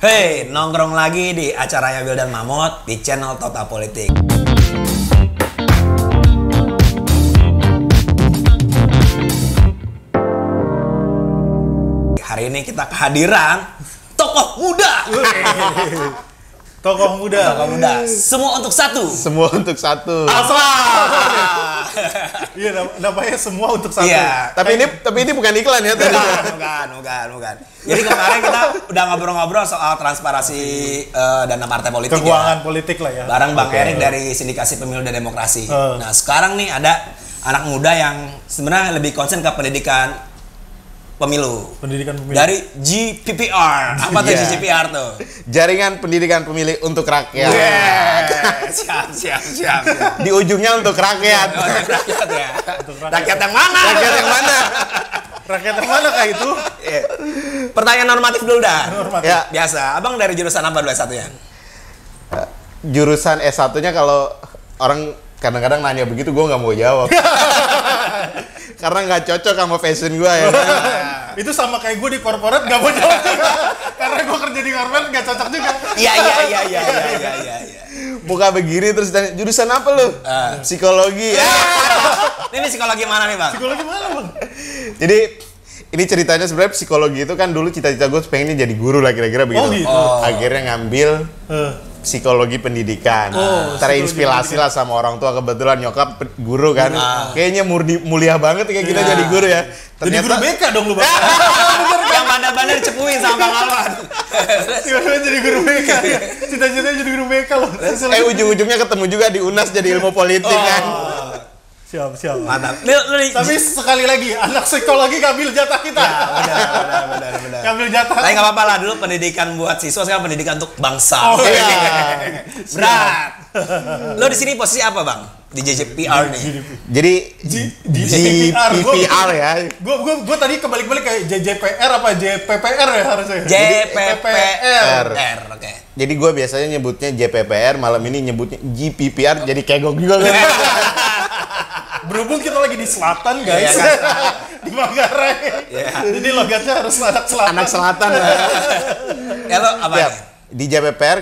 Hey, nongkrong lagi di acaranya Wil dan Mamot di channel Total Politik. Hari ini kita kehadiran tokoh muda. Tokoh muda. Tokoh muda. Semua untuk satu. Semua untuk satu. Iya, namanya semua untuk satu. Iya. Tapi ini bukan iklan ya tadi. Bukan. Jadi kemarin kita udah ngobrol-ngobrol soal transparansi dana partai politik. Keuangan ya. politik lah ya. Bareng Bang Erik dari Sindikasi Pemilu dan Demokrasi. Nah, sekarang nih ada anak muda yang sebenarnya lebih concern ke pendidikan pemilu. Pendidikan pemilu. Dari GPPR. Apa tuh GPPR tuh? Jaringan Pendidikan Pemilih untuk Rakyat. Siap. Di ujungnya untuk rakyat. Untuk rakyat ya. Rakyat yang mana? Rakyat yang mana? Rakyat yang mana kayak itu? Pertanyaan normatif dulu dah. Normatif. Ya, Biasa. Abang dari jurusan apa dulu S1-nya? jurusan S1-nya kalau orang kadang-kadang nanya begitu gue nggak mau jawab. Karena nggak cocok sama fashion gue ya. Itu sama kayak gue di korporat gak mau jawab juga. Karena gue kerja di korporat gak cocok juga. Iya. Buka begini terus tanya, jurusan apa lu? Psikologi. Ini psikologi mana nih, Bang? Psikologi mana, Bang? Jadi ini ceritanya sebenarnya psikologi itu kan dulu cita-cita gue pengennya jadi guru lah kira-kira begitu. gitu. Akhirnya ngambil psikologi pendidikan. Terinspirasi lah sama orang tua, kebetulan nyokap guru kan. Kayaknya mulia banget kayak kita jadi guru ya. Jadi guru BK dong lu, Bang. Yang bandar-bandar dicepuin sama Bang Alwan. Tiba-tiba jadi guru BK. Cita-citanya jadi guru BK loh. Ujung-ujungnya ketemu juga di UNAS jadi ilmu politik kan. Siap. Mantap. Tapi sekali lagi, anak psikologi ngambil jatah kita. Benar. Ngambil jatah. Tapi nggak apa-apa lah, dulu pendidikan buat siswa, sekarang pendidikan untuk bangsa. Oh iya. Berat. Lo di sini posisi apa, Bang? Di JJPR nih. Jadi JPPR GPPR ya. Gue tadi kebalik-balik kayak JJPR apa JPPR ya harusnya. JPPR. Oke. Jadi gue biasanya nyebutnya JPPR, malam ini nyebutnya GPPR, jadi kegok juga kan. Berhubung kita lagi di selatan guys, Iya, di Manggarai. Jadi logatnya harus anak selatan. Anak selatan. Ya lo apa Ya, nih? di JPPR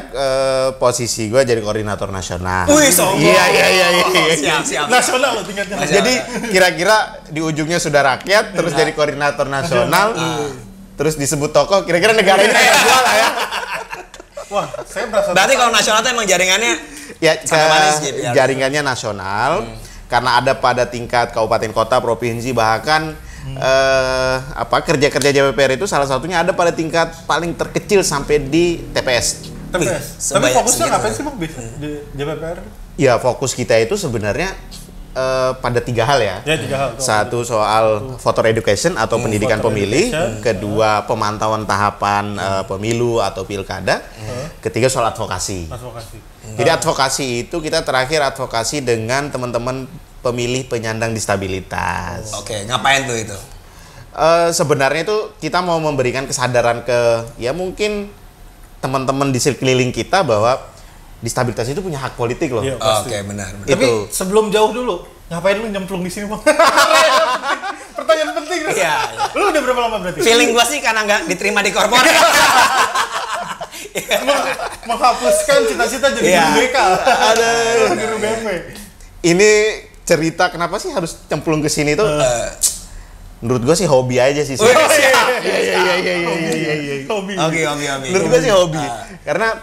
posisi gue jadi koordinator nasional. Wih, sombong. Iya. Siap. Nasional loh tingkatnya. Jadi kira-kira di ujungnya sudah rakyat, terus jadi koordinator nasional, terus disebut tokoh, kira-kira negara ini kayak gue lah ya. Wah, saya merasa. Berarti kalau nasional itu emang jaringannya Ya, Sampai mana sih JPR? jaringannya nasional, karena ada pada tingkat kabupaten kota, provinsi, bahkan kerja-kerja JPPR itu salah satunya ada pada tingkat paling terkecil sampai di TPS. Tapi sebanyak fokusnya segitu. ngapain sih Bang di JPPR? Ya, fokus kita itu sebenarnya pada 3 hal ya. Ya 3 hal. Satu soal voter education atau pendidikan voter pemilih, education. kedua pemantauan tahapan pemilu atau pilkada, ketiga soal advokasi. Jadi advokasi itu kita terakhir advokasi dengan teman-teman pemilih penyandang disabilitas. Oke, ngapain tuh itu? Sebenarnya itu kita mau memberikan kesadaran ke ya mungkin teman-teman di sekeliling kita bahwa disabilitas itu punya hak politik loh. Iya. Pasti. Oke, benar. Tapi Itu. sebelum jauh dulu, ngapain lu nyemplung di sini Bang? Pertanyaan penting. Iya. Lu udah berapa lama berarti? Feeling gua sih karena nggak diterima di korporat. Menghapuskan cita-cita jadi guru BK. Ada Guru BP. ini cerita kenapa sih harus cemplung ke sini tuh? Menurut gua sih hobi aja sih. Iya. Hobi. Menurut gua sih hobi. Karena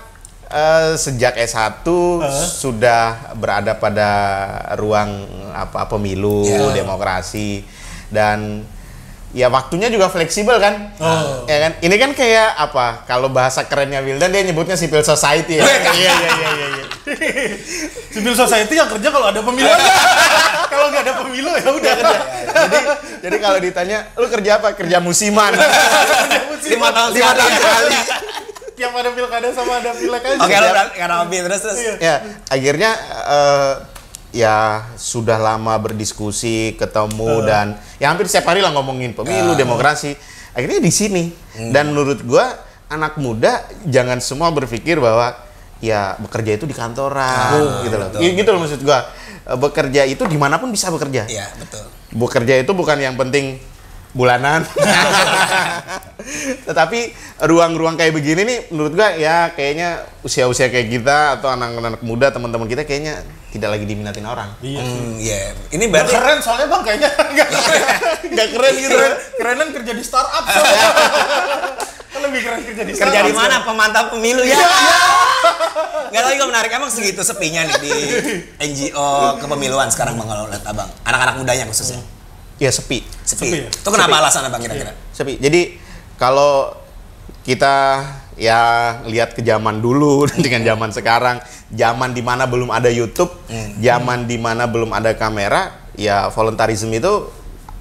sejak S1 sudah berada pada ruang pemilu, demokrasi, dan ya waktunya juga fleksibel kan. Ya kan? Ini kan kayak apa? Kalau bahasa kerennya Wildan dia nyebutnya civil society ya. Iya. Civil society yang kerja kalau ada pemilu aja. Kalau nggak ada pemilu ya udah kerja. Jadi kalau ditanya, lu kerja apa? Kerja musiman. 5 tahun sekali. Tiap ada pilkada sama ada pileg aja. Oke, lo karena hobi terus. Ya, akhirnya ya sudah lama berdiskusi, ketemu dan ya hampir setiap hari lah ngomongin pemilu, demokrasi. Akhirnya di sini. Dan menurut gua anak muda jangan semua berpikir bahwa ya bekerja itu di kantoran gitu loh. Gitu loh maksud gua. Bekerja itu dimanapun bisa bekerja. Iya, betul. Bekerja itu bukan yang penting bulanan. Tetapi ruang-ruang kayak begini nih menurut gua ya kayaknya usia-usia kayak kita atau anak-anak muda teman-teman kita kayaknya tidak lagi diminatin orang. Iya. Iya. Ini berarti keren soalnya Bang kayaknya. Nggak keren gitu. Kerenan kerja di startup soalnya. Lebih keren kerja di startup. kerja di mana pemantau pemilu ya? Nggak tahu juga menarik, emang segitu sepinya nih di NGO kepemiluan sekarang Bang kalau lihat Abang, anak-anak mudanya khususnya. Ya sepi. Sepi. Itu kenapa alasannya Bang kira-kira? Sepi. Jadi kalau kita ya lihat ke zaman dulu dengan zaman sekarang, zaman dimana belum ada YouTube, zaman dimana belum ada kamera, ya voluntarism itu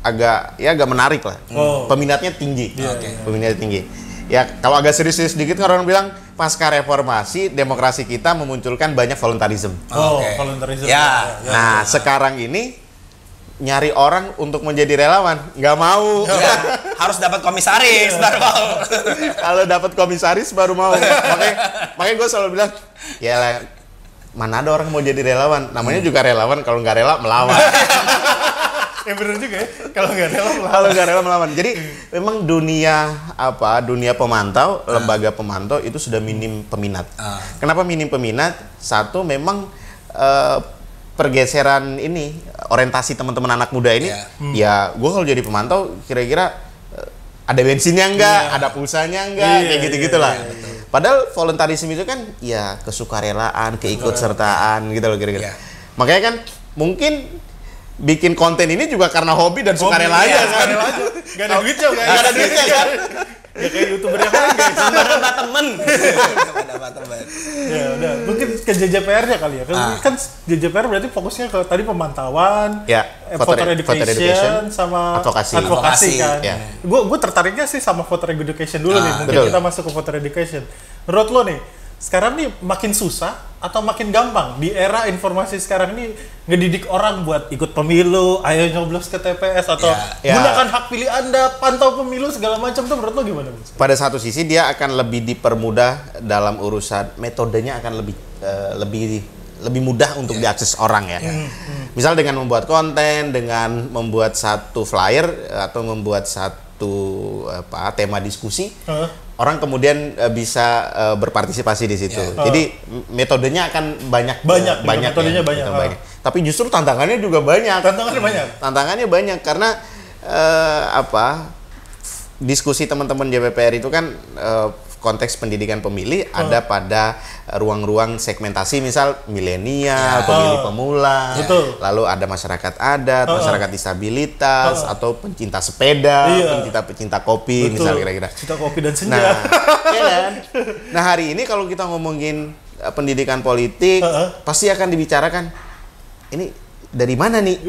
agak menarik lah. Peminatnya tinggi. Peminatnya tinggi. Ya kalau agak serius-serius sedikit orang bilang pasca reformasi demokrasi kita memunculkan banyak voluntarism. Voluntarism. Ya. Nah sekarang ini nyari orang untuk menjadi relawan nggak mau. Ya, harus dapat komisaris baru mau. Kalau dapat komisaris baru mau. Makanya gue selalu bilang ya lah, mana ada orang mau jadi relawan, namanya juga relawan, kalau nggak rela melawan. Ya bener juga ya, kalau nggak rela melawan. Kalau nggak rela melawan. Jadi memang dunia pemantau, lembaga pemantau itu sudah minim peminat. Kenapa minim peminat? Satu memang pergeseran ini orientasi teman-teman anak muda ini, ya gue kalau jadi pemantau kira-kira ada bensinnya enggak, ada pulsanya enggak, kayak gitu-gitulah. Padahal voluntarism itu kan ya kesukarelaan, keikutsertaan gitu loh kira-kira. Makanya kan mungkin bikin konten ini juga karena hobi dan sukarela aja kan. Gak ada duitnya kan. Ya kayak YouTuber yang lain guys. Sama temen. Ya udah, mungkin ke JJPR-nya kali ya. Kan JJPR berarti fokusnya ke tadi pemantauan, voter education sama advokasi kan. Gue tertariknya sih sama voter education dulu nih. Mungkin kita masuk ke voter education. Menurut lo nih, sekarang nih makin susah atau makin gampang di era informasi sekarang ini ngedidik orang buat ikut pemilu, ayo nyoblos ke TPS atau gunakan hak pilih Anda, pantau pemilu segala macam tuh, menurut lo gimana? Pada satu sisi dia akan lebih dipermudah dalam urusan metodenya, akan lebih mudah untuk diakses orang ya. Misal dengan membuat konten, dengan membuat satu flyer atau membuat satu tema diskusi. Orang kemudian bisa berpartisipasi di situ. Jadi metodenya akan banyak. Metodenya banyak. Tapi justru tantangannya juga banyak. Tantangannya banyak karena diskusi teman-teman JPPR itu kan konteks pendidikan pemilih ada pada ruang-ruang segmentasi, misal milenial, pemilih pemula, lalu ada masyarakat adat, masyarakat disabilitas, atau pencinta sepeda, pencinta kopi, misal kira-kira. Cinta kopi dan senja. Nah, kan? Nah hari ini kalau kita ngomongin pendidikan politik, pasti akan dibicarakan ini dari mana nih?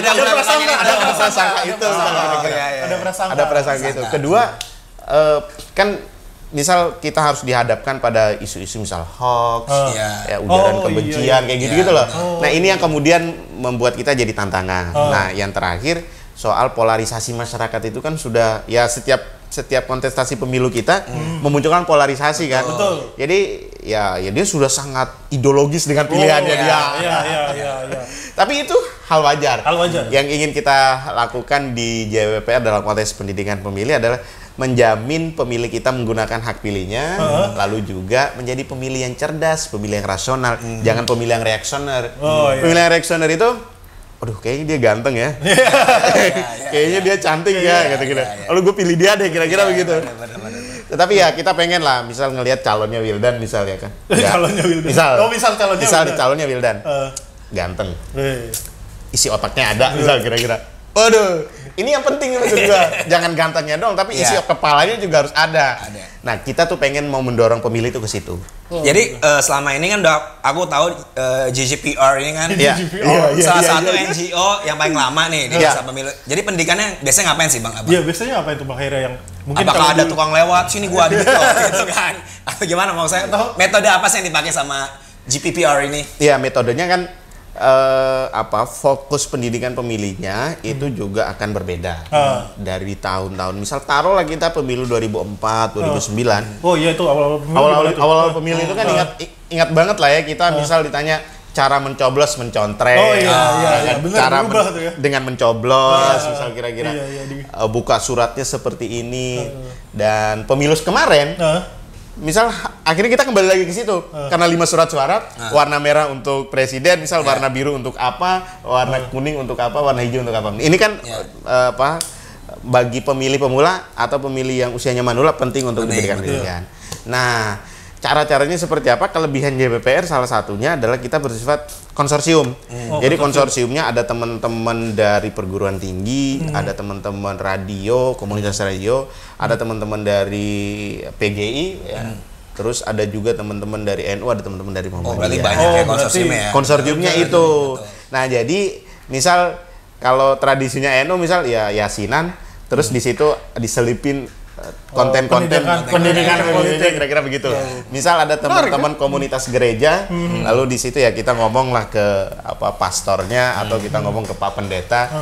Ada prasangka itu. Ada prasangka itu. Kedua, kan misal kita harus dihadapkan pada isu-isu misal hoax, ujaran kebencian, kayak gitu-gitu loh. Nah ini yang kemudian membuat kita jadi tantangan. Nah yang terakhir soal polarisasi masyarakat itu kan sudah ya setiap kontestasi pemilu kita memunculkan polarisasi kan. Jadi ya dia sudah sangat ideologis dengan pilihannya dia. Tapi itu hal wajar. Yang ingin kita lakukan di JPPR dalam konteks pendidikan pemilih adalah menjamin pemilih kita menggunakan hak pilihnya, lalu juga menjadi pemilih yang cerdas, pemilih yang rasional, jangan pemilih yang reaksioner. Pemilih yang reaksioner itu, aduh kayaknya dia ganteng ya, kayaknya dia cantik ya, gitu-gitu. Lalu gue pilih dia deh, kira-kira begitu. Tetapi ya kita pengen lah, misal ngelihat calonnya Wildan misal ya kan. Calonnya Wildan. Misal calonnya Wildan, ganteng, isi otaknya ada, misal kira-kira. Waduh, ini yang penting menurut gua. Jangan gantengnya dong, tapi isi kepalanya juga harus ada. Nah, kita tuh pengen mau mendorong pemilih itu ke situ. Jadi selama ini kan aku tahu JJPR ini kan salah satu NGO yang paling lama nih di masa pemilu. Jadi pendidikannya biasanya ngapain sih Bang Abang? Iya, biasanya apa itu Bang Hera yang mungkin apakah ada tukang lewat sini gua ada gitu kan? Atau gimana mau saya? Metode apa sih yang dipakai sama JPPR ini? Iya, metodenya kan fokus pendidikan pemilihnya itu juga akan berbeda dari tahun-tahun. Misal taruhlah kita pemilu 2004, 2009. Oh iya itu awal pemilu itu kan ingat banget lah ya kita misal ditanya cara mencoblos mencontreng, cara dengan mencoblos, misal kira-kira buka suratnya seperti ini, dan pemilu kemarin, misal akhirnya kita kembali lagi ke situ karena 5 surat suara, warna merah untuk presiden, misal warna biru untuk apa, warna kuning untuk apa, warna hijau untuk apa. Ini kan bagi pemilih pemula atau pemilih yang usianya manula penting untuk diberikan pilihan. Nah, cara-caranya seperti apa? Kelebihan JPPR salah satunya adalah kita bersifat konsorsium. Jadi konsorsiumnya ada teman-teman dari perguruan tinggi, ada teman-teman radio, komunitas radio, ada teman-teman dari PGI, terus ada juga teman-teman dari NU, ada teman-teman dari Muhammadiyah. Berarti banyak ya konsorsiumnya. Konsorsiumnya itu. Nah, jadi misal kalau tradisinya NU misal ya yasinan, terus di situ diselipin konten-konten pendidikan politik, kira-kira begitu. Misal ada teman-teman komunitas gereja, lalu di situ ya kita ngomong lah ke pastornya atau kita ngomong ke Pak Pendeta,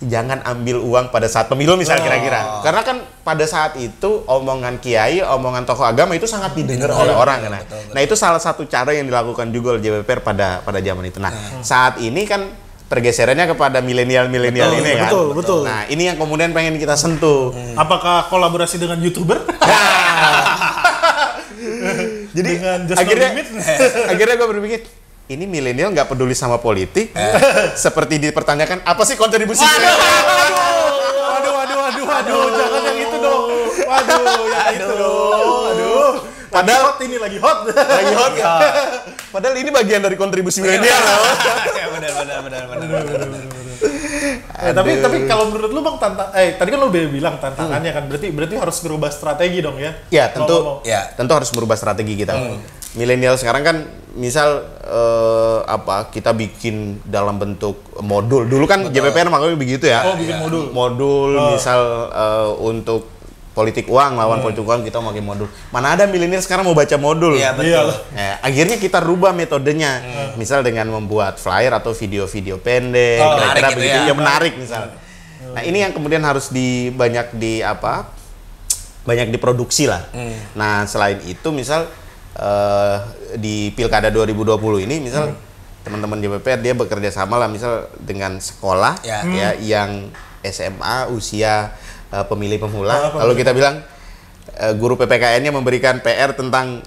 jangan ambil uang pada saat pemilu misal kira-kira. Karena kan pada saat itu omongan kiai, omongan tokoh agama itu sangat didengar oleh orang kan. Nah, itu salah satu cara yang dilakukan juga oleh JPPR pada zaman itu. Nah, saat ini kan pergeserannya kepada milenial ini kan. Betul. Nah, ini yang kemudian pengen kita sentuh. Apakah kolaborasi dengan YouTuber? Jadi dengan akhirnya gue berpikir, ini milenial nggak peduli sama politik. Seperti dipertanyakan, apa sih kontribusi milenial? Waduh, jangan yang itu dong. Yang itu dong. Padahal ini lagi hot ya. Padahal ini bagian dari kontribusi milenial. Benar. Tapi kalau menurut lu Bang tadi kan lu udah bilang tantangannya kan berarti harus berubah strategi dong ya? Ya tentu harus merubah strategi kita. Milenial sekarang kan misal kita bikin dalam bentuk modul. Dulu kan JPPR makanya begitu ya. Bikin modul. Misal untuk politik uang, lawan politik uang kita mau pakai modul. Mana ada milenial sekarang mau baca modul? Iya, betul. Akhirnya kita rubah metodenya. Misal dengan membuat flyer atau video-video pendek, kira-kira begitu ya menarik misal. Nah, ini yang kemudian harus banyak diproduksi lah. Nah, selain itu misal di Pilkada 2020 ini misal teman-teman JPPR dia bekerja sama lah misal dengan sekolah yang SMA usia pemilih pemula, lalu kita bilang guru PPKN-nya memberikan PR tentang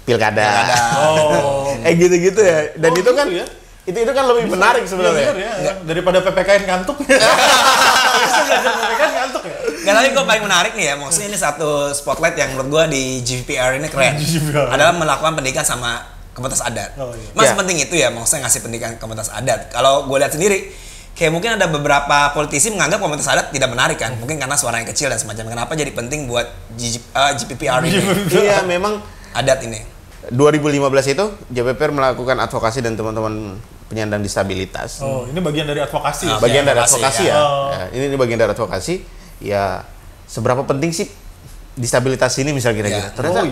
pilkada. Gitu ya. Dan itu kan ya? itu kan lebih menarik sebenarnya. Daripada PPKN ngantuk. Bisa belajar PPKN ngantuk ya. Nggak, tapi gue paling menarik nih ya, maksudnya ini satu spotlight yang menurut gue di JPPR ini keren. Adalah melakukan pendidikan sama komunitas adat. Penting itu ya, maksudnya ngasih pendidikan komunitas adat. Kalau gue lihat sendiri, kayak mungkin ada beberapa politisi menganggap komunitas adat tidak menarik kan, mungkin karena suaranya kecil dan semacam. Kenapa jadi penting buat JPPR ini? Iya, memang adat ini. 2015 itu JPPR melakukan advokasi dan teman-teman penyandang disabilitas. Ini bagian dari advokasi. Bagian dari advokasi ya. Ini bagian dari advokasi. Ya, seberapa penting sih disabilitas ini misal kira-kira? Ternyata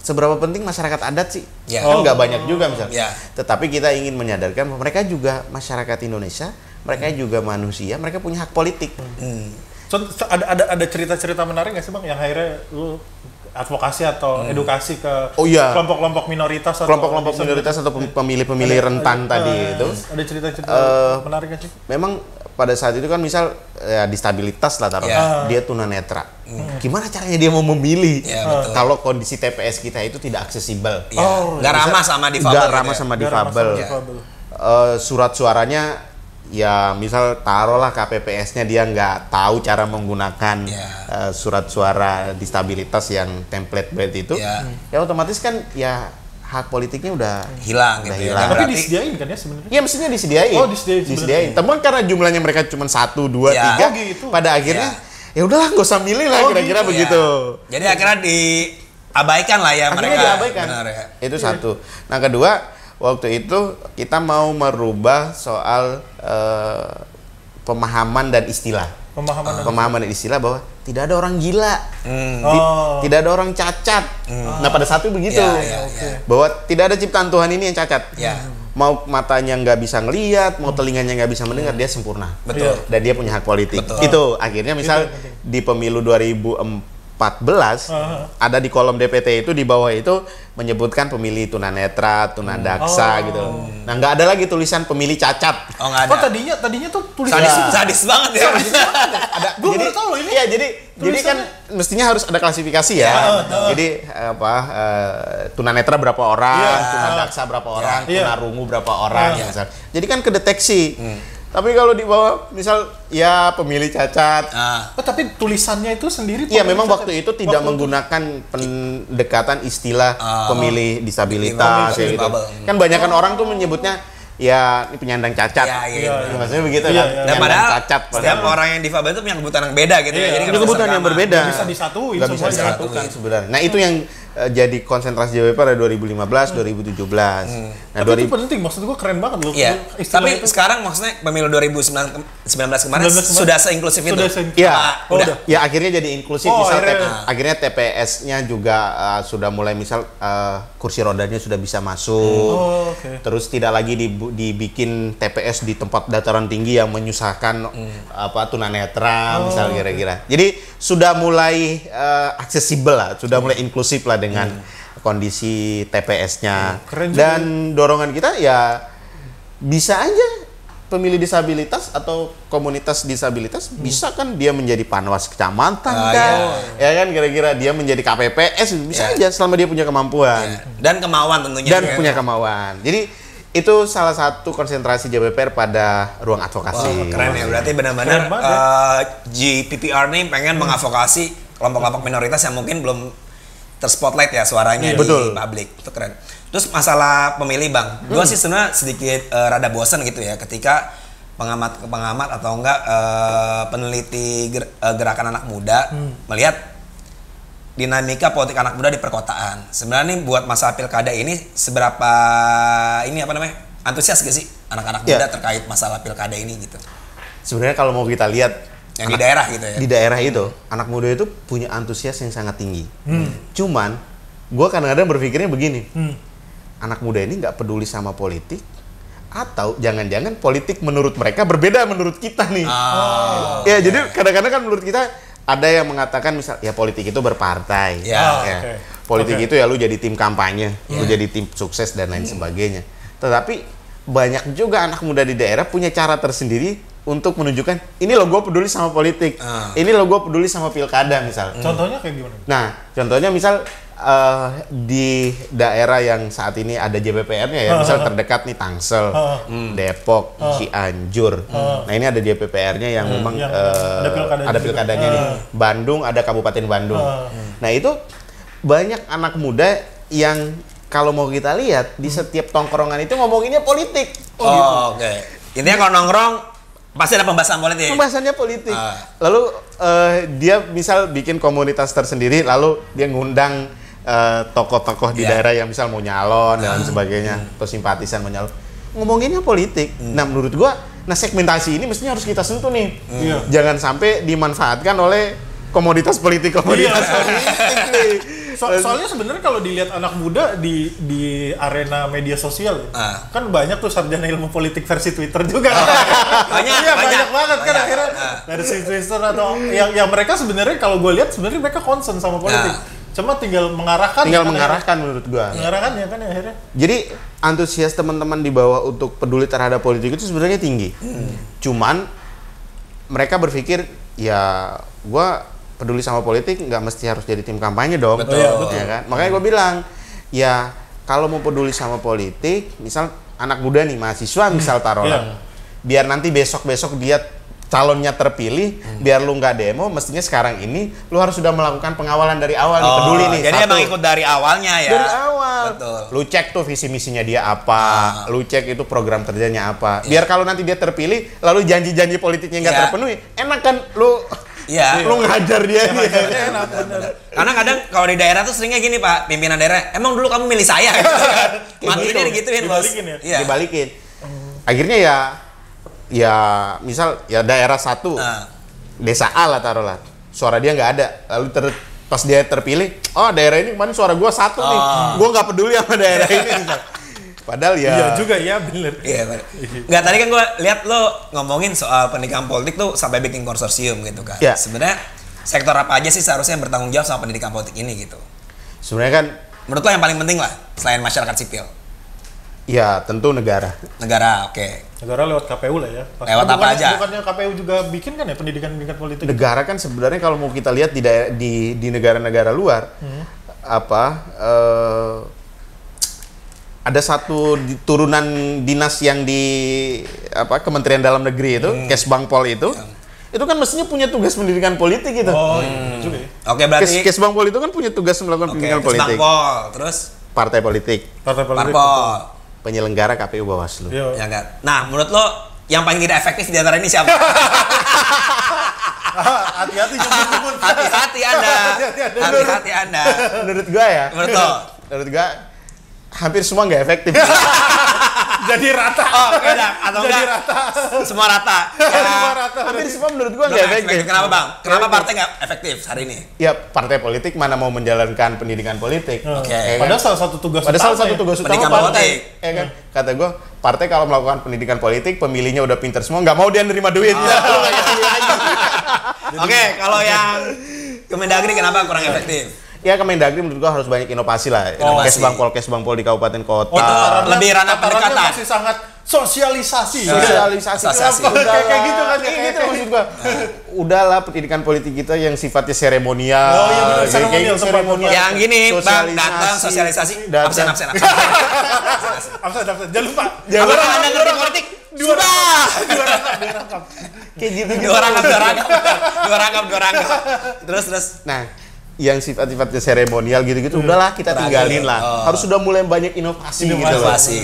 seberapa penting masyarakat adat sih? Kan nggak banyak juga misalnya. Tetapi kita ingin menyadarkan bahwa mereka juga masyarakat Indonesia, mereka juga manusia, mereka punya hak politik. Ada cerita-cerita menarik nggak sih Bang yang akhirnya lu advokasi atau edukasi ke kelompok-kelompok minoritas atau pemilih-pemilih rentan tadi itu? Ada cerita-cerita menarik nggak sih? Memang pada saat itu kan misal disabilitas lah taruhnya, dia tunanetra. Gimana caranya dia mau memilih kalau kondisi TPS kita itu tidak aksesibel? Nggak ramah sama difabel. Surat suaranya ya misal taruhlah KPPS-nya dia nggak tahu cara menggunakan surat suara disabilitas yang template itu, ya otomatis kan ya hak politiknya udah hilang. Tapi disediain kan ya sebenarnya? Iya, mestinya disediain. Disediain. Temuan karena jumlahnya mereka cuma 1, 2, 3. Gitu. Pada akhirnya ya udahlah nggak usah milih lah kira-kira begitu. Jadi akhirnya diabaikan lah ya mereka. Diabaikan. Benar, ya. Itu satu. Nah, kedua, waktu itu kita mau merubah soal pemahaman dan istilah. Pemahaman dan istilah bahwa tidak ada orang gila, tidak ada orang cacat. Nah, pada satu begitu, bahwa tidak ada ciptaan Tuhan ini yang cacat. Mau matanya nggak bisa ngelihat, mau telinganya nggak bisa mendengar, dia sempurna. Betul. Dan dia punya hak politik. Itu akhirnya misal di pemilu 2014 ada di kolom DPT itu di bawah itu menyebutkan pemilih tunanetra, tunadaksa gitu. Nah, nggak ada lagi tulisan pemilih cacat. Oh, nggak ada. Oh, tadinya tuh tulisan sadis banget ya. Ada. Gue baru tahu ini. Iya, jadi kan mestinya harus ada klasifikasi ya. Jadi tunanetra berapa orang, tunadaksa berapa orang, tunarungu berapa orang misal. Jadi kan kedeteksi. Tapi kalau di bawah misal ya pemilih cacat. Tapi tulisannya itu sendiri. Iya, memang waktu itu tidak menggunakan pendekatan istilah pemilih disabilitas kayak gitu. Kan banyakan orang tuh menyebutnya ya ini penyandang cacat. Maksudnya begitu kan. Dan padahal cacat, setiap orang yang difabel itu punya kebutuhan yang beda gitu ya. Jadi kebutuhan yang berbeda. Gak bisa disatuin. Gak bisa disatukan sebenarnya. Nah, itu yang jadi konsentrasi JWP pada 2015, 2017. Nah, tapi itu penting, maksud gue keren banget loh. Iya. Tapi itu. Sekarang maksudnya pemilu 2019 kemarin sudah seinklusif itu. Iya, udah. Ya akhirnya jadi inklusif. Akhirnya TPS-nya juga sudah mulai misal kursi rodanya sudah bisa masuk. Terus tidak lagi dibikin TPS di tempat dataran tinggi yang menyusahkan tunanetra misal kira-kira. Jadi sudah mulai aksesibel lah, sudah mulai inklusif lah dengan kondisi TPS-nya. Dan dorongan kita ya bisa aja pemilih disabilitas atau komunitas disabilitas bisa kan dia menjadi panwas kecamatan ya kan kira-kira dia menjadi KPPS bisa aja selama dia punya kemampuan dan kemauan tentunya dan punya kemauan. Jadi itu salah satu konsentrasi JPPR pada ruang advokasi. Keren ya, berarti benar-benar GPPR nih pengen mengadvokasi kelompok-kelompok minoritas yang mungkin belum terspotlight ya suaranya di publik. Itu keren. Terus masalah pemilih Bang, gue sih sebenarnya sedikit rada bosan gitu ya ketika pengamat atau enggak peneliti gerakan anak muda melihat dinamika politik anak muda di perkotaan. Sebenarnya nih buat masa pilkada ini seberapa antusias gak sih anak-anak muda terkait masalah pilkada ini gitu? Sebenarnya kalau mau kita lihat yang di daerah gitu ya. Di daerah itu anak muda itu punya antusias yang sangat tinggi. Cuman gue kadang-kadang berpikirnya begini. Anak muda ini nggak peduli sama politik, atau jangan-jangan politik menurut mereka berbeda menurut kita nih. Jadi kadang-kadang kan menurut kita ada yang mengatakan misal ya politik itu berpartai. Politik itu ya lu jadi tim kampanye, lu jadi tim sukses dan lain sebagainya. Tetapi banyak juga anak muda di daerah punya cara tersendiri untuk menunjukkan ini lo gue peduli sama politik, ini lo gue peduli sama pilkada misal. Contohnya kayak gimana? Nah, contohnya misal di daerah yang saat ini ada JPPR-nya ya, misal terdekat nih Tangsel, Depok, Cianjur. Nah ini ada JPPR-nya yang memang ada pilkadanya nih. Bandung ada Kabupaten Bandung. Nah itu banyak anak muda yang kalau mau kita lihat di setiap tongkrongan itu ngomonginnya politik. Intinya kalau nongkrong pasti ada pembahasan politik. Pembahasannya politik. Lalu dia misal bikin komunitas tersendiri, lalu dia ngundang tokoh-tokoh di daerah yang misal mau nyalon dan sebagainya, atau simpatisan mau nyalon, ngomonginnya politik. Nah menurut gua, segmentasi ini mestinya harus kita sentuh nih. Jangan sampai dimanfaatkan oleh komoditas politik nih. Soalnya sebenarnya kalau dilihat anak muda di arena media sosial kan banyak tuh sarjana ilmu politik versi Twitter juga. Banyak banget kan akhirnya versi Twitter atau yang mereka sebenarnya kalau gue lihat sebenarnya mereka concern sama politik. Cuma tinggal mengarahkan menurut gua. Mengarahkan ya kan akhirnya. Jadi antusias teman-teman di bawah untuk peduli terhadap politik itu sebenarnya tinggi. Cuman mereka berpikir ya gua peduli sama politik nggak mesti harus jadi tim kampanye dong. Betul. Ya kan? Makanya gue bilang, ya kalau mau peduli sama politik, misal anak muda nih mahasiswa misal taruhlah, biar nanti besok-besok dia calonnya terpilih, biar lu nggak demo, mestinya sekarang ini lu harus sudah melakukan pengawalan dari awal nih, peduli nih. Jadi emang ikut dari awalnya ya. Dari awal. Betul. Lu cek tuh visi misinya dia apa, lu cek itu program kerjanya apa. Biar kalau nanti dia terpilih, lalu janji-janji politiknya nggak terpenuhi, enak kan lu. Lu ngajar dia nih. Karena kadang kalau di daerah tuh seringnya gini Pak, pimpinan daerah, emang dulu kamu milih saya gitu kan. Mantunya digituin bos. Dibalikin. Akhirnya ya misal ya daerah satu, desa A lah taruhlah, suara dia nggak ada, lalu pas dia terpilih, daerah ini kemarin suara gua satu nih, gua nggak peduli sama daerah ini misal. Padahal ya. Iya juga ya, bener. Iya, nggak, tadi kan gue lihat lo ngomongin soal pernikahan politik tuh sampai bikin konsorsium gitu kan. Sebenarnya sektor apa aja sih seharusnya yang bertanggung jawab sama pendidikan politik ini gitu? Sebenarnya kan menurut lo yang paling penting lah selain masyarakat sipil. Ya tentu negara. Negara, oke. Negara lewat KPU lah ya. Lewat apa aja? Bukannya KPU juga bikin kan ya pendidikan politik? Negara kan sebenarnya kalau mau kita lihat di negara-negara luar, ada satu turunan dinas yang di Kementerian Dalam Negeri itu, Kesbangpol itu kan mestinya punya tugas pendidikan politik gitu. Oh, iya juga ya. Oke, berarti Kesbangpol itu kan punya tugas melakukan pendidikan politik. Kesbangpol, terus partai politik. Parpol. Penyelenggara KPU Bawaslu. Ya kan. Nah, menurut lo yang paling tidak efektif di antara ini siapa? Hati-hati nyebut-nyebut. Hati-hati Anda. Hati-hati Anda. Menurut gua ya. Menurut gua hampir semua nggak efektif. Jadi rata. Oh, beda. Atau jadi enggak? rata. Semua rata. Semua rata. Hampir semua menurut gua nggak efektif. Kenapa Bang? Kenapa partai nggak efektif hari ini? Ya partai politik mana mau menjalankan pendidikan politik. Oke. Padahal salah satu tugas pendidikan politik. Ya kan? Kata gua, partai kalau melakukan pendidikan politik, pemilihnya udah pinter semua, nggak mau dia nerima duit. Oke, kalau yang Kemendagri kenapa kurang efektif? Ya Kemendagri menurut gua harus banyak inovasi lah. Kesbangpol di kabupaten kota. Itu lebih ranah pendekatan. Masih sangat sosialisasi. Kayak gitu kan, kayak gitu maksud gua. Udahlah pendidikan politik kita yang sifatnya seremonial. Oh iya benar, seremonial. Yang gini, Bang, datang sosialisasi, absen. Absen. Jangan lupa. Kalau Anda ngerti politik, dua rangkap. Kayak gitu. Dua rangkap. Terus. Nah, yang sifat-sifatnya seremonial gitu-gitu udahlah kita tinggalin lah. Harus sudah mulai banyak inovasi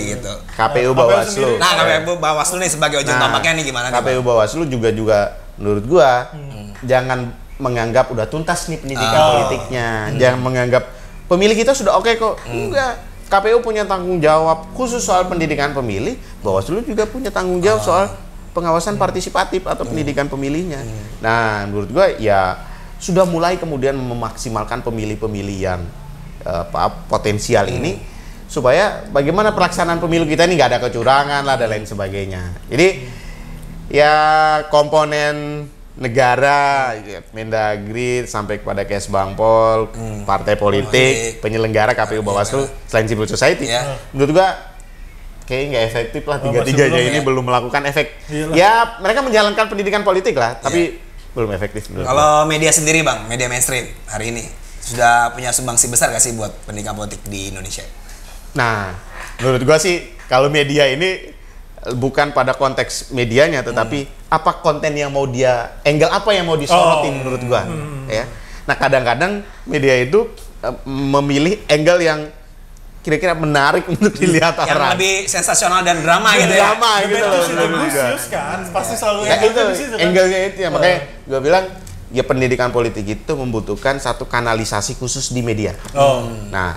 gitu. KPU Bawaslu. Nah, KPU Bawaslu nih sebagai ujung tombaknya nih gimana nih? KPU Bawaslu juga menurut gua jangan menganggap udah tuntas nih pendidikan politiknya. Jangan menganggap pemilih kita sudah oke kok. Enggak. KPU punya tanggung jawab khusus soal pendidikan pemilih, Bawaslu juga punya tanggung jawab soal pengawasan partisipatif atau pendidikan pemilihnya. Nah, menurut gua ya sudah mulai kemudian memaksimalkan pemilih-pemilih yang potensial ini supaya bagaimana pelaksanaan pemilu kita ini nggak ada kecurangan lah dan lain sebagainya. Jadi ya komponen negara, Mendagri sampai kepada Kesbangpol, partai politik, penyelenggara KPU Bawaslu, selain civil society, menurut gua kayaknya nggak efektif lah tiga-tiganya ini belum melakukan efek. Ya mereka menjalankan pendidikan politik lah, tapi belum efektif. Kalau media sendiri Bang, media mainstream hari ini sudah punya sumbangsi besar gak sih buat pendidikan politik di Indonesia? Nah, menurut gua sih kalau media ini bukan pada konteks medianya, tetapi apa konten yang mau angle apa yang mau disorotin menurut gua. Ya. Nah, kadang-kadang media itu memilih angle yang kira-kira menarik untuk dilihat orang. Yang lebih sensasional dan drama gitu ya. Drama gitu loh. Kan pasti selalu itu angle-nya itu ya. Makanya gue bilang ya pendidikan politik itu membutuhkan satu kanalisasi khusus di media. Nah,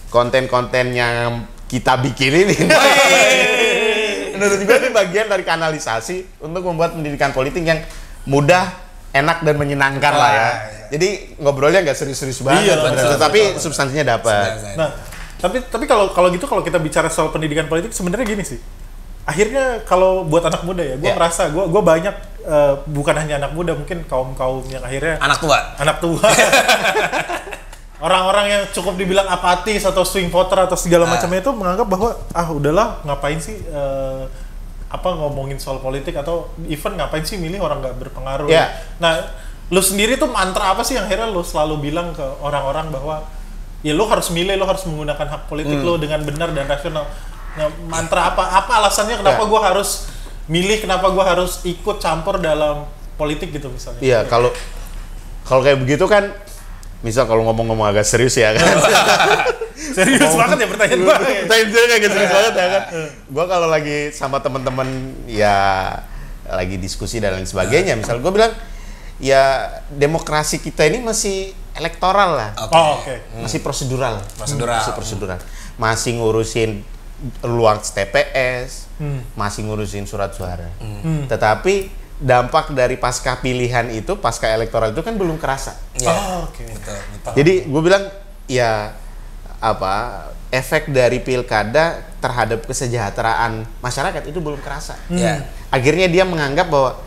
konten-konten yang kita bikin ini menurut gue ini bagian dari kanalisasi untuk membuat pendidikan politik yang mudah, enak dan menyenangkan lah ya. Jadi ngobrolnya nggak serius-serius banget, tetapi substansinya dapat. Nah, tapi kalau gitu kalau kita bicara soal pendidikan politik sebenarnya gini sih. Akhirnya kalau buat anak muda ya, gue merasa gue banyak bukan hanya anak muda, mungkin kaum yang akhirnya anak tua. Orang-orang yang cukup dibilang apatis atau swing voter atau segala macamnya itu menganggap bahwa udahlah ngapain sih ngomongin soal politik atau even ngapain sih milih orang nggak berpengaruh. Nah, lu sendiri tuh mantra apa sih yang akhirnya lu selalu bilang ke orang-orang bahwa ya lu harus milih, lu harus menggunakan hak politik lu dengan benar dan rasional. Nah, mantra apa alasannya kenapa gua harus milih, kenapa gua harus ikut campur dalam politik gitu misalnya? Iya, kalau kayak begitu kan, misal kalau ngomong-ngomong agak serius ya kan. Serius banget ya pertanyaan gua. Pertanyaan agak serius banget ya kan. Gua kalau lagi sama teman-teman ya lagi diskusi dan lain sebagainya, misal gua bilang ya demokrasi kita ini masih elektoral lah. Masih prosedural. Masih ngurusin luang TPS, masih ngurusin surat suara. Tetapi dampak dari pasca pilihan itu, pasca elektoral itu kan belum kerasa. Betul. Jadi gue bilang ya efek dari pilkada terhadap kesejahteraan masyarakat itu belum kerasa. Akhirnya dia menganggap bahwa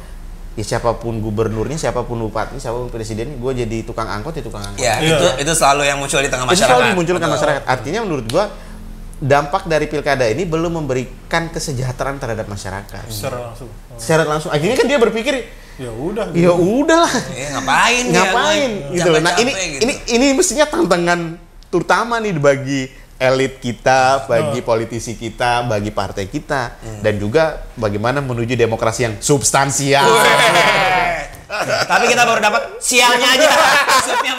ya siapapun gubernurnya, siapapun bupatinya, siapapun presidennya, gue jadi tukang angkot ya tukang angkot. Ya, itu selalu yang muncul di tengah masyarakat. Itu selalu dimunculkan masyarakat. Artinya menurut gue dampak dari pilkada ini belum memberikan kesejahteraan terhadap masyarakat. Secara langsung. Akhirnya kan dia berpikir, ya udahlah. Ngapain gitu. Nah, ini mestinya tantangan terutama nih bagi elit kita, bagi politisi kita, bagi partai kita, dan juga bagaimana menuju demokrasi yang substansial. Tapi kita baru dapat sialnya aja, supnya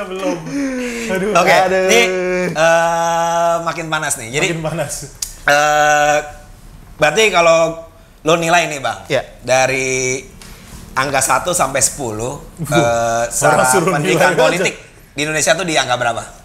belum. Oke, ini makin panas nih. Jadi makin panas. Berarti kalau lo nilai nih bang, dari angka 1 sampai 10, secara pendidikan politik di Indonesia tuh di angka berapa?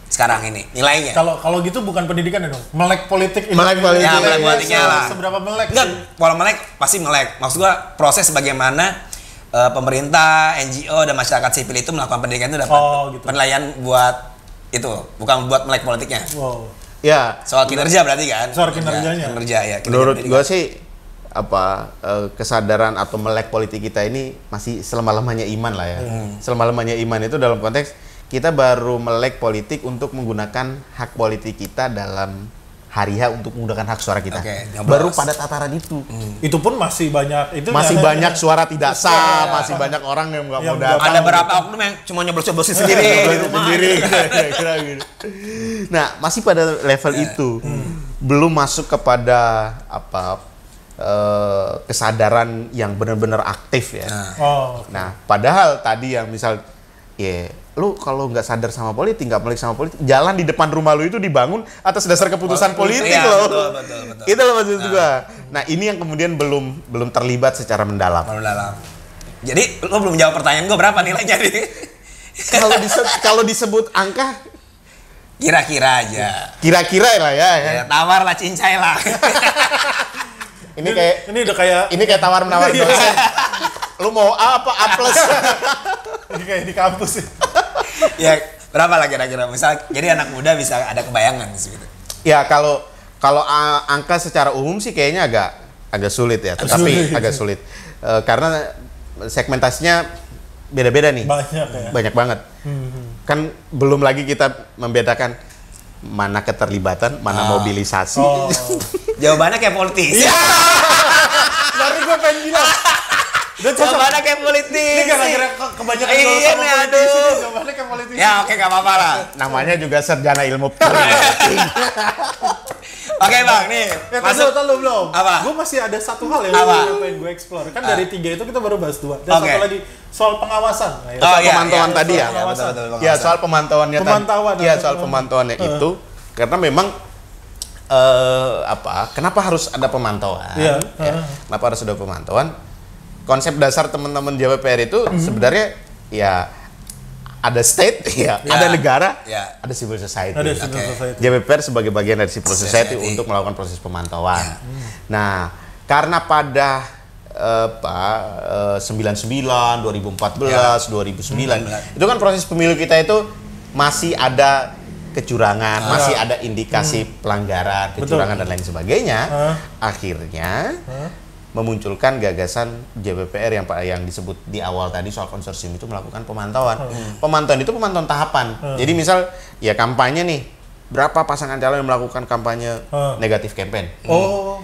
Sekarang ini nilainya. Kalau gitu bukan pendidikan ya dong. Melek politik ini. Melek politiknya lah. Seberapa melek? Enggak, kalau melek pasti melek. Maksud gua proses bagaimana pemerintah, NGO dan masyarakat sipil itu melakukan pendidikan itu dapat penilaian buat itu, bukan buat melek politiknya. Wow. Ya, soal kinerja berarti kan? Soal kinerjanya. Kinerja ya. Menurut gua sih kesadaran atau melek politik kita ini masih selama-lamanya iman lah ya. Selama-lamanya iman itu dalam konteks kita baru melek politik untuk menggunakan hak politik kita dalam hari H untuk menggunakan hak suara kita. Baru pada tataran itu. Itu pun masih banyak. Banyak suara tidak sah, masih banyak orang yang nggak mau datang. Ada beberapa oknum yang cuma nyoblos-nyoblosin sendiri. Nah, masih pada level itu. Belum masuk kepada kesadaran yang benar-benar aktif ya. Nah, padahal tadi yang misal lu kalau nggak sadar sama politik, nggak melek sama politik, jalan di depan rumah lu itu dibangun atas dasar keputusan politik loh. Betul. Itu loh maksud gua. Nah, ini yang kemudian belum terlibat secara mendalam. Jadi lu belum jawab pertanyaan gua berapa nilainya nih? Kalau disebut angka kira-kira aja. Kira-kira lah ya. Tawar lah, cincai lah. Ini kayak tawar-menawar dosen. Lu mau A apa A plus? Ini kayak di kampus sih. Ya, berapa lah kira-kira? Misal jadi anak muda bisa ada kebayangan gitu. Ya, kalau angka secara umum sih kayaknya agak sulit ya, agak sulit. Karena segmentasinya beda-beda nih. Banyak banget. Kan belum lagi kita membedakan mana keterlibatan, mana mobilisasi. Jawabannya kayak politisi. Baru gue pengen bilang. Jawabannya kayak politisi. Ini gara-gara kebanyakan politisi. Jawabannya kayak politisi. Ya oke, gak apa-apa lah. Namanya juga sarjana ilmu. Oke bang, nih. Masuk belum? Apa? Gue masih ada satu hal yang pengen gue explore. Kan dari 3 itu kita baru bahas 2. Dan satu lagi soal pengawasan. Soal pemantauan tadi ya. Ya, soal pemantauannya tadi. Ya, soal pemantauannya itu. Karena memang kenapa harus ada pemantauan? Kenapa harus ada pemantauan? Konsep dasar teman-teman JPPR itu sebenarnya ya ada state, ada negara, ada civil society. JPPR sebagai bagian dari civil society untuk melakukan proses pemantauan. Nah, karena pada 99, 2014, 2009 itu kan proses pemilu kita itu masih ada kecurangan, masih ada indikasi pelanggaran, kecurangan dan lain sebagainya. Akhirnya memunculkan gagasan JPPR yang disebut di awal tadi soal konsorsium itu melakukan pemantauan. Pemantauan itu pemantauan tahapan. Jadi misal ya kampanye nih, berapa pasangan calon yang melakukan kampanye negatif campaign?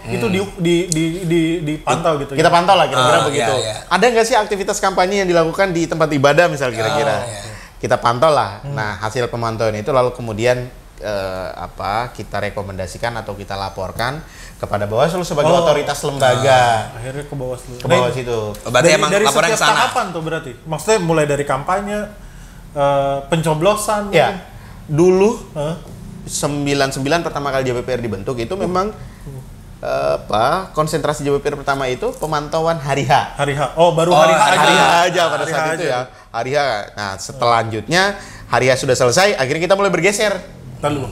Itu dipantau gitu. Kita pantau lah kira-kira begitu. Ada nggak sih aktivitas kampanye yang dilakukan di tempat ibadah misal kira-kira? Kita pantau lah. Nah, hasil pemantauan itu lalu kemudian kita rekomendasikan atau kita laporkan kepada Bawaslu sebagai otoritas lembaga. Akhirnya ke Bawaslu. Ke bawah situ. Berarti emang dari laporan setiap sana. tahapan tuh berarti. Maksudnya mulai dari kampanye, pencoblosan. Ya. Dulu 99 pertama kali JPPR dibentuk itu memang konsentrasi JPPR pertama itu pemantauan hari H. Hari H. Baru hari H aja. Hari H aja pada saat itu ya. Hari H. Nah, selanjutnya hari H sudah selesai, akhirnya kita mulai bergeser. Lalu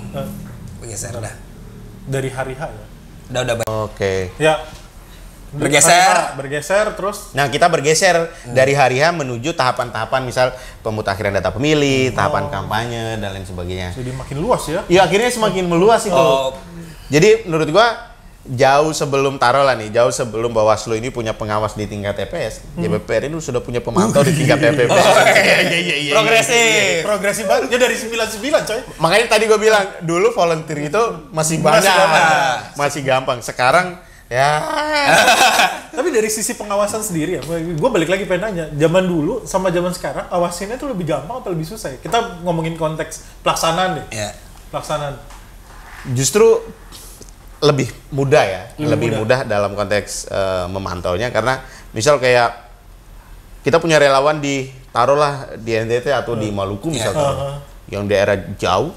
bergeser udah. Dari hari H ya. Udah. Oke. Ya. Bergeser terus. Nah, kita bergeser dari hari H menuju tahapan-tahapan misal pemutakhiran data pemilih, tahapan kampanye dan lain sebagainya. Jadi makin luas ya. Ya, akhirnya semakin meluas itu. Jadi menurut gua jauh sebelum jauh sebelum Bawaslu ini punya pengawas di tingkat TPS, JPPR ini sudah punya pemantau di tingkat TPS. Iya. Progresif banget. Ya dari 99 coy. Makanya tadi gue bilang dulu volunteer itu masih banyak, masih gampang. Sekarang ya. Tapi dari sisi pengawasan sendiri ya, gue balik lagi pengen nanya, zaman dulu sama zaman sekarang awasinnya tuh lebih gampang atau lebih susah ya? Kita ngomongin konteks pelaksanaan deh. Yeah. Pelaksanaan. Justru lebih mudah ya, lebih mudah dalam konteks memantaunya, karena misal kayak kita punya relawan taruhlah di NTT atau di Maluku misalkan, yang daerah jauh,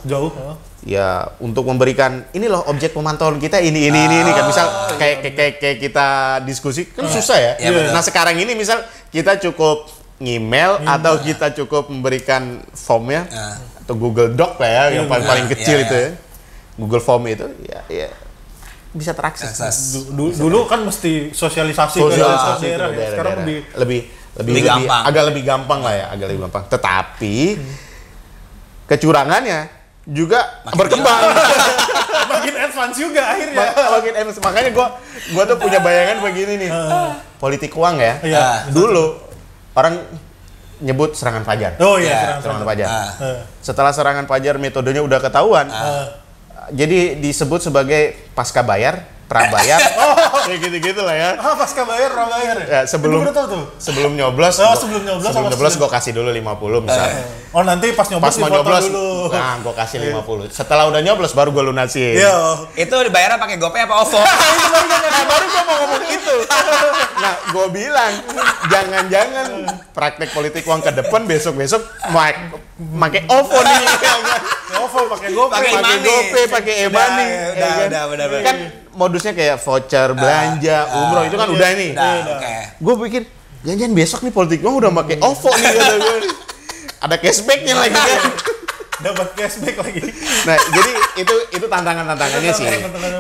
ya untuk memberikan ini loh objek pemantauan kita ini kan, misal kayak kita diskusi kan susah ya. Nah sekarang ini misal kita cukup email atau kita cukup memberikan formnya atau Google Doc lah ya, yang paling kecil itu ya, Google Form itu ya bisa terakses. Dulu kan mesti sosialisasi ke daerah ya. Sekarang lebih gampang. Agak lebih gampang lah ya, agak lebih gampang. Tetapi kecurangannya juga berkembang. Makin advance juga akhirnya. Makin advance. Makanya gua tuh punya bayangan begini nih. Politik uang ya. Dulu orang nyebut serangan fajar. Oh iya, serangan fajar. Setelah serangan fajar metodenya udah ketahuan. Jadi disebut sebagai pasca bayar, prabayar, kayak gitu-gitu lah ya. Pasca bayar, prabayar. Ya, sebelum nyoblos, sebelum nyoblos gue kasih dulu 50 misalnya. Nanti pas nyoblos dulu. Nah, gue kasih 50. Setelah udah nyoblos baru gue lunasin. Itu dibayarnya pakai GoPay apa OVO? Baru gue mau ngomong itu. Nah, gue bilang jangan-jangan praktek politik uang ke depan besok-besok pakai OVO nih. OVO pakai GoPay, pakai e-money. Udah. Kan modusnya kayak voucher belanja, umroh itu kan udah nih. Gue pikir jangan-jangan besok nih politik uang udah pakai OVO nih kata gue. Ada cashbacknya lagi kan. Dapat cashback lagi. Nah, jadi itu tantangannya sih.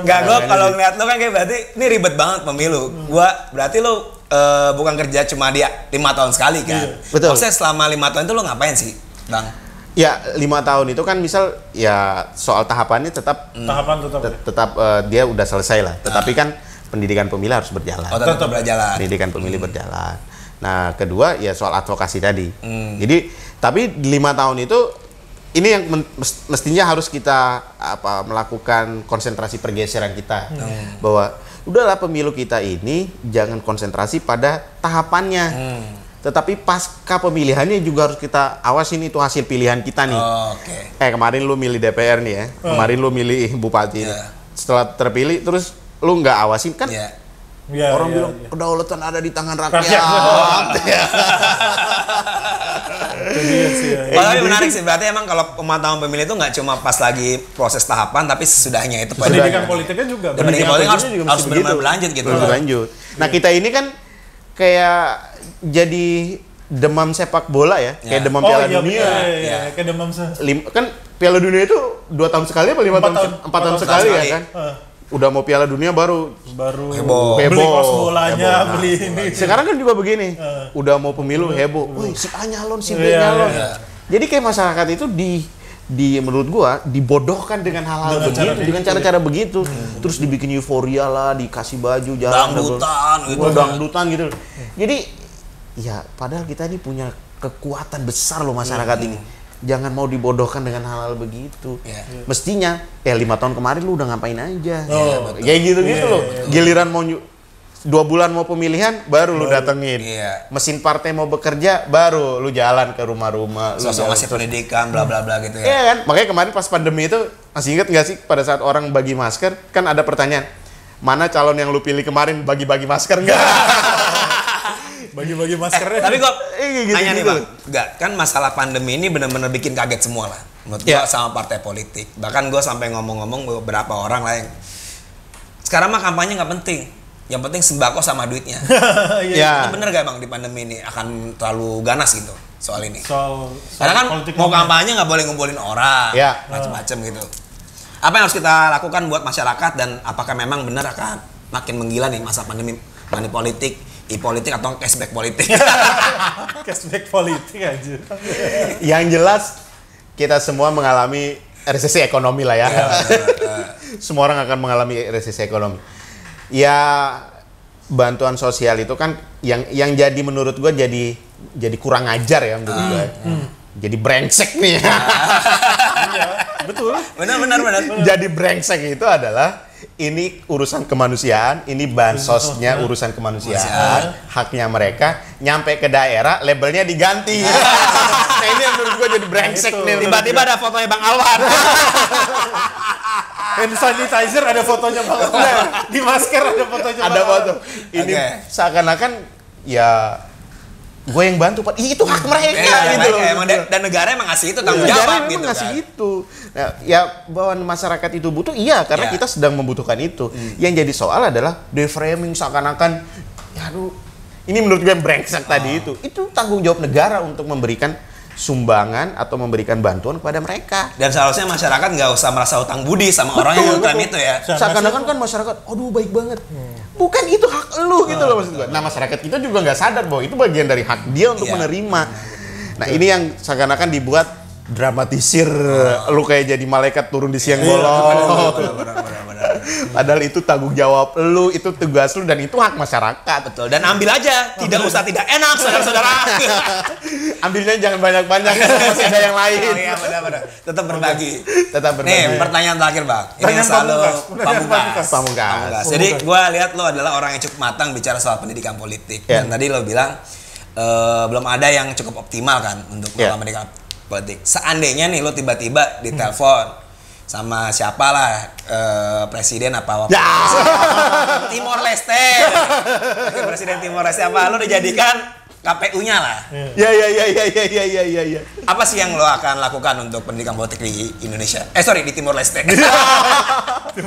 Enggak, gue kalau ngeliat lo kan kayak berarti ini ribet banget pemilu. Berarti lo bukan kerja cuma dia 5 tahun sekali kan. Betul. Maksudnya selama 5 tahun itu lo ngapain sih, Bang? Ya 5 tahun itu kan misal ya soal tahapannya tetap dia udah selesai lah. Tetapi kan pendidikan pemilih harus berjalan. Tetap berjalan. Pendidikan pemilih berjalan. Nah kedua ya soal advokasi tadi. Jadi tapi 5 tahun itu ini yang mestinya harus kita melakukan konsentrasi pergeseran kita, bahwa udahlah pemilu kita ini jangan konsentrasi pada tahapannya. Tetapi pasca pemilihannya juga harus kita awasin itu hasil pilihan kita nih. Kemarin lu milih DPR nih ya, kemarin lu milih bupati. Setelah terpilih terus lu nggak awasin kan? Orang bilang kedaulatan ada di tangan rakyat. Tapi menarik sih, berarti emang kalau pemantauan pemilih itu nggak cuma pas lagi proses tahapan, tapi sesudahnya itu. Pendidikan politiknya juga. Pendidikan politik harus benar-benar berlanjut gitu. Berlanjut. Nah kita ini kan kayak jadi demam sepak bola ya, kayak demam Piala Dunia. Kayak demam kan Piala Dunia itu 2 tahun sekali apa 4 tahun sekali ya kan? Udah mau Piala Dunia baru heboh. Beli kos bolanya, beli ini. Sekarang kan juga begini, udah mau pemilu heboh. Wih, si A nyalon, si B nyalon. Jadi kayak masyarakat itu menurut gua dibodohkan dengan hal-hal begitu, dengan cara-cara begitu. Terus dibikin euforia lah, dikasih baju, jalan dangdutan gitu. Jadi ya padahal kita ini punya kekuatan besar loh masyarakat ini. Jangan mau dibodohkan dengan hal-hal begitu. Mestinya 5 tahun kemarin lu udah ngapain aja. Kayak gitu-gitu loh. Giliran mau 2 bulan mau pemilihan baru lu datengin. Mesin partai mau bekerja baru lu jalan ke rumah-rumah. Sosok ngasih pendidikan bla bla bla gitu ya. Iya kan? Makanya kemarin pas pandemi itu masih inget nggak sih pada saat orang bagi masker kan ada pertanyaan, mana calon yang lu pilih kemarin bagi-bagi masker enggak? Bagi-bagi maskernya. Tapi kok nanya nih Bang, enggak kan masalah pandemi ini benar-benar bikin kaget semua lah menurut gua sama partai politik. Bahkan gua sampai ngomong-ngomong beberapa orang lah yang sekarang mah kampanye nggak penting. Yang penting sembako sama duitnya. Ini bener gak Bang di pandemi ini akan terlalu ganas gitu soal ini? Karena kan mau kampanye nggak boleh ngumpulin orang, macam-macam gitu. Apa yang harus kita lakukan buat masyarakat dan apakah memang benar akan makin menggila nih masa pandemi, money politik, e-politik atau cashback politik? Cashback politik aja. Yang jelas kita semua mengalami resesi ekonomi lah ya. Semua orang akan mengalami resesi ekonomi. Ya bantuan sosial itu kan yang jadi menurut gue jadi kurang ajar ya menurut gue. Jadi brengsek nih. Iya, betul. Benar. Jadi brengsek itu adalah ini urusan kemanusiaan, ini bansosnya urusan kemanusiaan, haknya mereka, nyampe ke daerah labelnya diganti. Nah ini yang menurut gue jadi brengsek nih. Tiba-tiba ada fotonya Bang Alwan. Hand sanitizer ada fotonya Bang Alwan. Di masker ada fotonya Bang Alwan. Ada foto. Ini seakan-akan ya gue yang bantu, itu hak mereka gitu loh. Dan negara emang ngasih itu tanggung jawab gitu ngasih itu. Nah, ya bahwa masyarakat itu butuh, iya karena kita sedang membutuhkan itu. Yang jadi soal adalah deframing seakan-akan, ini menurut gue brengsek tadi itu. Itu tanggung jawab negara untuk memberikan sumbangan atau memberikan bantuan kepada mereka. Dan seharusnya masyarakat nggak usah merasa hutang budi sama orang yang klaim itu ya. Seakan-akan kan masyarakat, aduh baik banget. Bukan itu hak lu gitu loh maksud gue. Nah masyarakat kita juga nggak sadar bahwa itu bagian dari hak dia untuk menerima. Nah ini yang seakan-akan dibuat dramatisir, lu kayak jadi malaikat turun di siang bolong. Padahal itu tanggung jawab lu, itu tugas lu dan itu hak masyarakat. Betul. Dan ambil aja, tidak usah tidak enak saudara-saudara. Ambilnya jangan banyak-banyak, masih ada yang lain. Oh iya benar. Tetap berbagi. Nih pertanyaan terakhir Bang. Ini selalu pamungkas. Jadi gue lihat lo adalah orang yang cukup matang bicara soal pendidikan politik. Dan tadi lo bilang belum ada yang cukup optimal kan untuk melakukan pendidikan politik. Seandainya nih lo tiba-tiba ditelepon sama siapalah presiden apa Timor Leste. Presiden Timor Leste apa lo dijadikan KPU-nya lah. Ya. Apa sih yang lo akan lakukan untuk pendidikan politik di Indonesia? Di Timor Leste.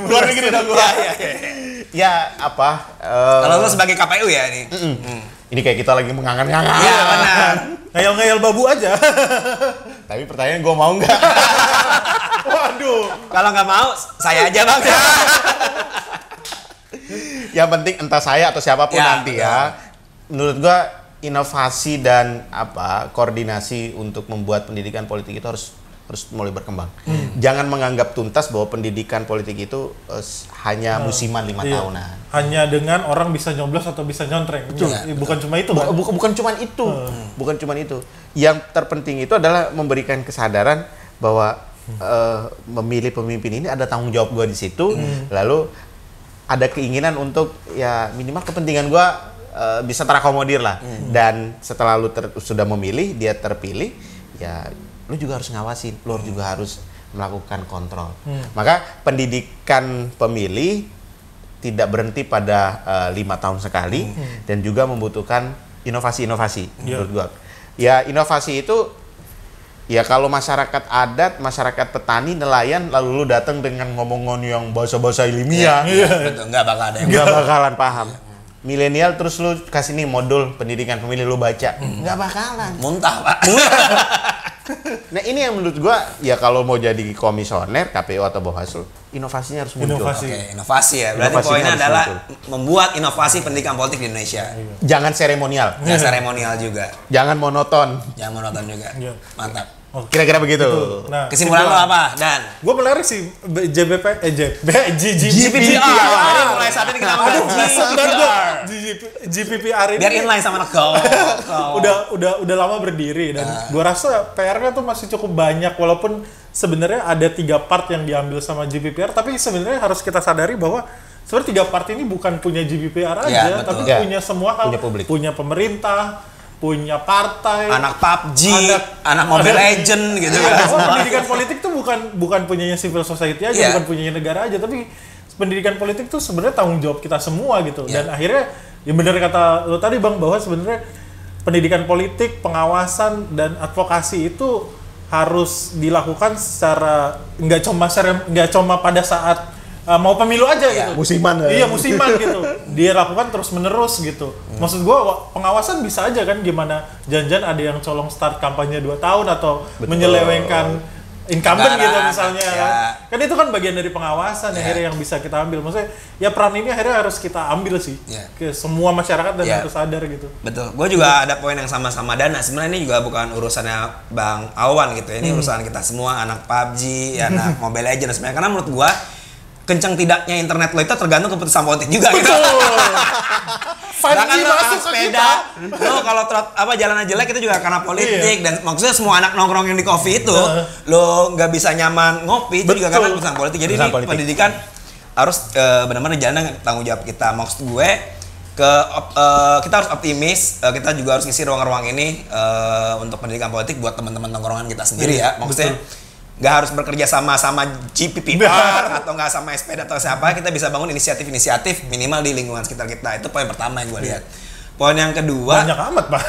Luar negeri dong gua. Ya apa? Kalau lo sebagai KPU ya ini. Ini kayak kita lagi mengangan-ngangan. Iya benar. Ngayal-ngayal babu aja. Tapi pertanyaan gue mau nggak? Waduh. Kalau nggak mau, saya aja Bang. Yang penting entah saya atau siapapun nanti ya. Menurut gue inovasi dan koordinasi untuk membuat pendidikan politik itu harus mulai berkembang. Jangan menganggap tuntas bahwa pendidikan politik itu hanya musiman 5 tahunan. Hanya dengan orang bisa nyoblos atau bisa nyontreng. Bukan cuma itu kan? Bukan cuma itu. Yang terpenting itu adalah memberikan kesadaran bahwa memilih pemimpin ini ada tanggung jawab gue di situ. Lalu ada keinginan untuk ya minimal kepentingan gue bisa terakomodir lah. Dan setelah lu sudah memilih, dia terpilih, ya lu juga harus ngawasin, lu juga harus melakukan kontrol. Maka pendidikan pemilih tidak berhenti pada 5 tahun sekali dan juga membutuhkan inovasi-inovasi menurut gua. Ya inovasi itu ya kalau masyarakat adat, masyarakat petani, nelayan lalu lu datang dengan ngomong-ngomong yang bahasa-bahasa ilmiah, betul, nggak bakalan paham. Milenial terus lu kasih nih modul pendidikan pemilih lu baca, nggak bakalan. Muntah Pak. Nah ini yang menurut gua ya kalau mau jadi komisioner KPU atau Bawaslu inovasinya harus muncul. Inovasi ya. Berarti poinnya adalah membuat inovasi pendidikan politik di Indonesia. Jangan seremonial. Jangan seremonial juga. Jangan monoton. juga. Mantap. Kira-kira begitu. Nah, kesimpulan lo apa, Dan? Gue menarik sih GPPR. Mulai saat ini kita ngomong GPPR ini. Biar inline sama Neko. Udah lama berdiri dan gue rasa PR-nya tuh masih cukup banyak walaupun sebenarnya ada 3 part yang diambil sama GPPR, tapi sebenarnya harus kita sadari bahwa sebenarnya 3 part ini bukan punya GPPR aja, tapi punya semua hal, punya pemerintah, punya partai, anak PUBG, anak Mobile Legend gitu kan. Pendidikan politik tuh bukan punyanya civil society aja, bukan punyanya negara aja, tapi pendidikan politik tuh sebenarnya tanggung jawab kita semua gitu. Dan akhirnya ya benar kata lo tadi Bang, bahwa sebenarnya pendidikan politik, pengawasan dan advokasi itu harus dilakukan secara nggak cuma pada saat mau pemilu aja gitu. Musiman. Iya, musiman gitu. Dia lakukan terus-menerus gitu. Maksud gua pengawasan bisa aja kan, gimana jangan-jangan ada yang colong start kampanye 2 tahun atau menyelewengkan incumbent gitu misalnya. Kan itu kan bagian dari pengawasan akhirnya yang bisa kita ambil. Maksudnya ya peran ini akhirnya harus kita ambil sih ke semua masyarakat dan harus sadar gitu. Betul. Gua juga ada poin yang sama-sama Dana. Sebenarnya ini juga bukan urusannya Bang Awan gitu ya. Ini urusan kita semua, anak PUBG, anak Mobile Legends sebenarnya. Karena menurut gua kencang tidaknya internet lo itu tergantung keputusan politik juga gitu. Bahkan lo masuk sepeda, lo kalau jalannya jelek itu juga karena politik dan maksudnya semua anak nongkrong yang di coffee itu lo nggak bisa nyaman ngopi itu juga karena keputusan politik. Jadi ini pendidikan harus benar-benar jalan tanggung jawab kita. Maksud gue kita harus optimis, kita juga harus ngisi ruang-ruang ini untuk pendidikan politik buat teman-teman nongkrongan kita sendiri ya. Maksudnya nggak harus bekerja sama GPPR atau nggak sama SPD atau siapa, kita bisa bangun inisiatif-inisiatif minimal di lingkungan sekitar kita. Itu poin pertama yang gue lihat. Poin yang kedua, banyak amat Pak.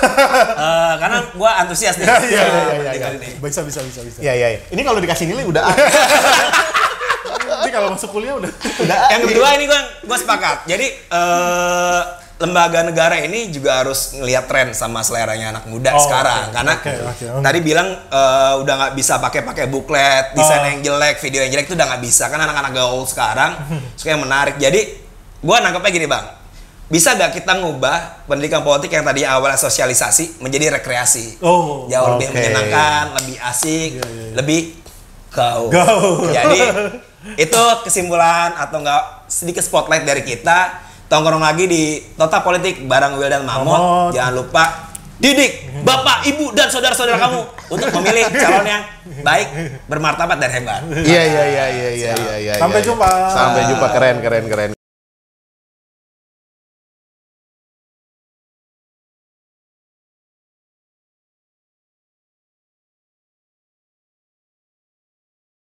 Karena gue antusias nih. Iya. Bisa. Iya. Ini kalau dikasih nilai udah. Ini kalau masuk kuliah udah. Yang kedua ini gue sepakat. Jadi lembaga negara ini juga harus ngelihat tren sama seleranya anak muda sekarang. Karena tadi bilang udah nggak bisa pakai buklet, desain yang jelek, video yang jelek itu udah nggak bisa. Kan anak-anak gaul sekarang suka yang menarik. Jadi gue nangkepnya gini Bang, bisa gak kita ngubah pendidikan politik yang tadi awalnya sosialisasi menjadi rekreasi? Jauh lebih menyenangkan, lebih asik, lebih gaul. Jadi itu kesimpulan atau enggak sedikit spotlight dari kita. Tongkrong lagi di Total Politik bareng Will dan Mamot. Jangan lupa didik bapak, ibu, dan saudara-saudara kamu untuk memilih calon yang baik, bermartabat, dan hebat. Iya. Sampai jumpa. Keren.